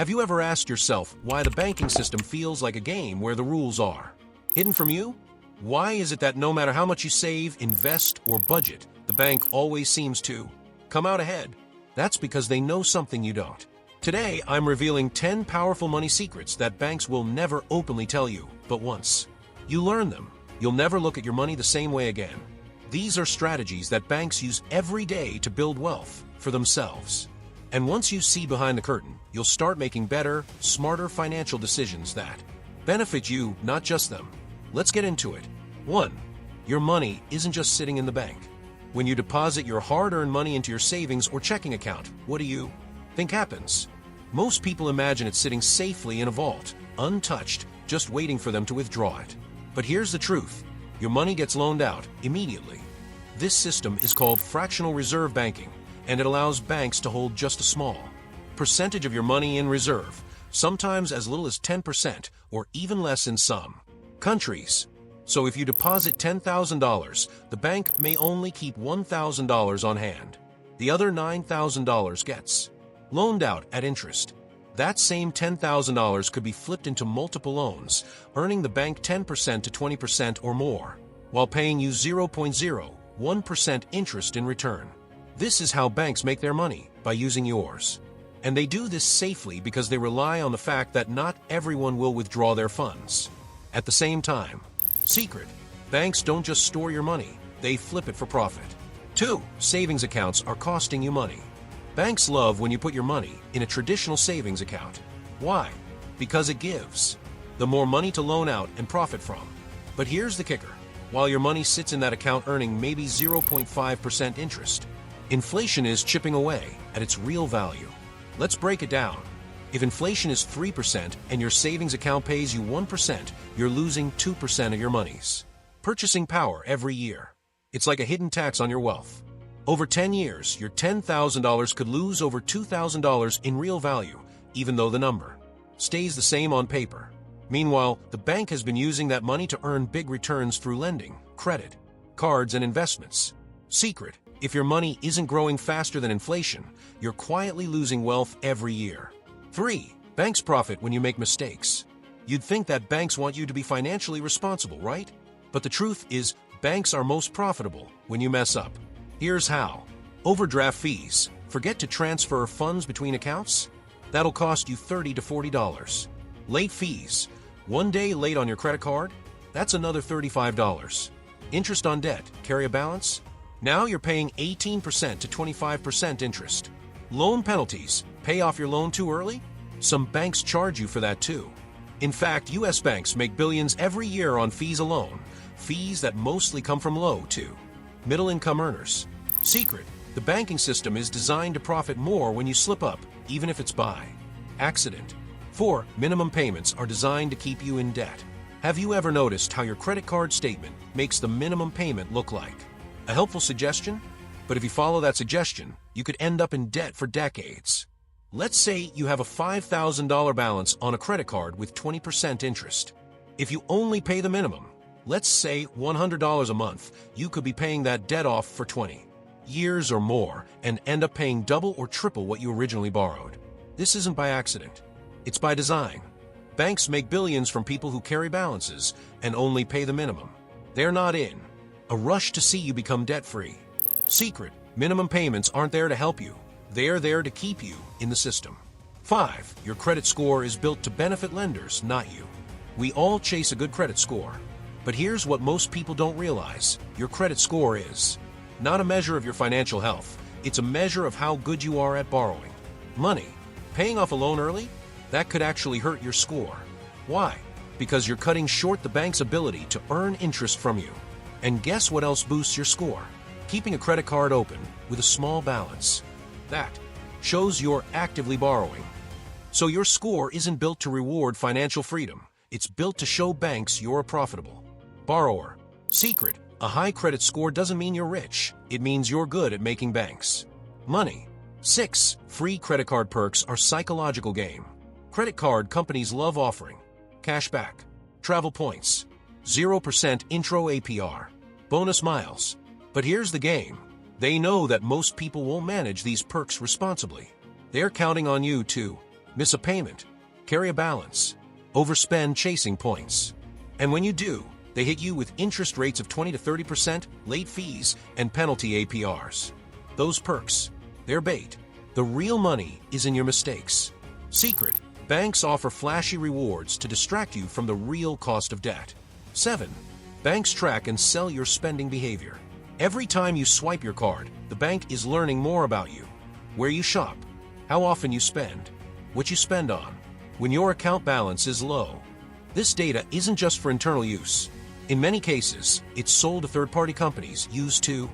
Have you ever asked yourself why the banking system feels like a game where the rules are hidden from you? Why is it that no matter how much you save, invest, or budget, the bank always seems to come out ahead? That's because they know something you don't. Today, I'm revealing 10 powerful money secrets that banks will never openly tell you, but once you learn them, you'll never look at your money the same way again. These are strategies that banks use every day to build wealth for themselves. And once you see behind the curtain, you'll start making better, smarter financial decisions that benefit you, not just them. Let's get into it. 1. Your money isn't just sitting in the bank. When you deposit your hard-earned money into your savings or checking account, what do you think happens? Most people imagine it sitting safely in a vault, untouched, just waiting for them to withdraw it. But here's the truth. Your money gets loaned out immediately. This system is called fractional reserve banking, and it allows banks to hold just a small percentage of your money in reserve, sometimes as little as 10% or even less in some countries. So if you deposit $10,000, the bank may only keep $1,000 on hand. The other $9,000 gets loaned out at interest. That same $10,000 could be flipped into multiple loans, earning the bank 10% to 20% or more, while paying you 0.01% interest in return. This is how banks make their money, by using yours. And they do this safely because they rely on the fact that not everyone will withdraw their funds. At the same time, secret, banks don't just store your money, they flip it for profit. 2. Savings accounts are costing you money. Banks love when you put your money in a traditional savings account. Why? Because it gives the more money to loan out and profit from. But here's the kicker. While your money sits in that account earning maybe 0.5% interest, inflation is chipping away at its real value. Let's break it down. If inflation is 3% and your savings account pays you 1%, you're losing 2% of your money's purchasing power every year. It's like a hidden tax on your wealth. Over 10 years, your $10,000 could lose over $2,000 in real value, even though the number stays the same on paper. Meanwhile, the bank has been using that money to earn big returns through lending, credit, cards, and investments. Secret: if your money isn't growing faster than inflation, you're quietly losing wealth every year. 3. Banks profit when you make mistakes. You'd think that banks want you to be financially responsible, right? But the truth is, banks are most profitable when you mess up. Here's how. Overdraft fees. Forget to transfer funds between accounts? That'll cost you $30 to $40. Late fees. 1 day late on your credit card? That's another $35. Interest on debt. Carry a balance? Now you're paying 18% to 25% interest. Loan penalties. Pay off your loan too early? Some banks charge you for that too. In fact, U.S. banks make billions every year on fees alone, fees that mostly come from low to middle-income earners. Secret: the banking system is designed to profit more when you slip up, even if it's by accident. 4. Minimum payments are designed to keep you in debt. Have you ever noticed how your credit card statement makes the minimum payment look like a helpful suggestion? But if you follow that suggestion, you could end up in debt for decades. Let's say you have a $5,000 balance on a credit card with 20% interest. If you only pay the minimum, let's say $100 a month, you could be paying that debt off for 20 years or more and end up paying double or triple what you originally borrowed. This isn't by accident. It's by design. Banks make billions from people who carry balances and only pay the minimum. They're not in a rush to see you become debt-free. Secret: minimum payments aren't there to help you. They're there to keep you in the system. 5. Your credit score is built to benefit lenders, not you. We all chase a good credit score. But here's what most people don't realize. Your credit score is not a measure of your financial health. It's a measure of how good you are at borrowing money. Paying off a loan early? That could actually hurt your score. Why? Because you're cutting short the bank's ability to earn interest from you. And guess what else boosts your score? Keeping a credit card open with a small balance. That shows you're actively borrowing. So your score isn't built to reward financial freedom. It's built to show banks you're a profitable borrower. Secret: a high credit score doesn't mean you're rich. It means you're good at making banks money. 6. Free credit card perks are psychological game. Credit card companies love offering cashback, travel points, 0% intro APR, bonus miles. But here's the game. They know that most people won't manage these perks responsibly. They're counting on you to miss a payment, carry a balance, overspend chasing points. And when you do, they hit you with interest rates of 20 to 30%, late fees, and penalty APRs. Those perks, they're bait. The real money is in your mistakes. Secret: banks offer flashy rewards to distract you from the real cost of debt. 7. Banks track and sell your spending behavior. Every time you swipe your card, the bank is learning more about you. Where you shop, how often you spend, what you spend on, when your account balance is low. This data isn't just for internal use. In many cases, it's sold to third-party companies used to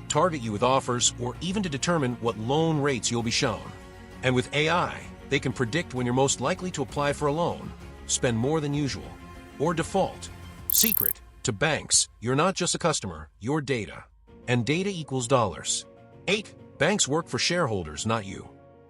target you with offers or even to determine what loan rates you'll be shown. And with AI, they can predict when you're most likely to apply for a loan, spend more than usual, or default. Secret: to banks, you're not just a customer, you're data. And data equals dollars. 8. Banks work for shareholders, not you.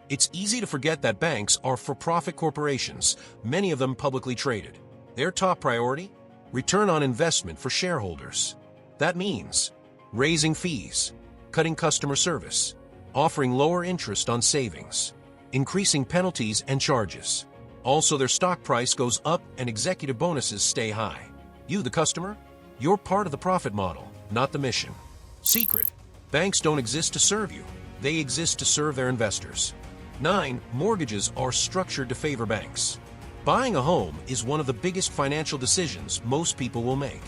It's easy to forget that banks are for-profit corporations, many of them publicly traded. Their top priority? Return on investment for shareholders. That means raising fees, cutting customer service, offering lower interest on savings, increasing penalties and charges. Also, their stock price goes up and executive bonuses stay high. You, the customer, you're part of the profit model, not the mission. Secret: banks don't exist to serve you. They exist to serve their investors. 9. Mortgages are structured to favor banks. Buying a home is one of the biggest financial decisions most people will make.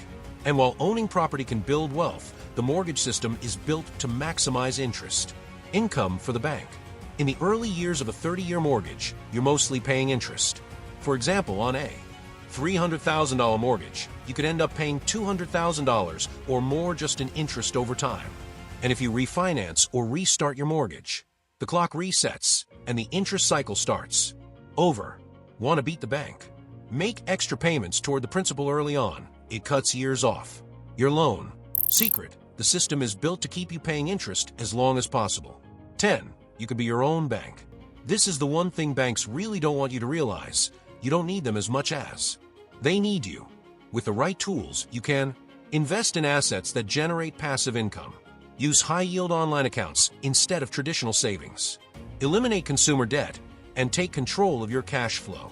And while owning property can build wealth, the mortgage system is built to maximize interest. Income for the bank. In the early years of a 30-year mortgage, you're mostly paying interest. For example, on a $300,000 mortgage, you could end up paying $200,000 or more just in interest over time. And if you refinance or restart your mortgage, the clock resets and the interest cycle starts over. Want to beat the bank? Make extra payments toward the principal early on. It cuts years off your loan. Secret: the system is built to keep you paying interest as long as possible. 10. You can be your own bank. This is the one thing banks really don't want you to realize. You don't need them as much as they need you. With the right tools, you can invest in assets that generate passive income. Use high-yield online accounts instead of traditional savings. Eliminate consumer debt and take control of your cash flow.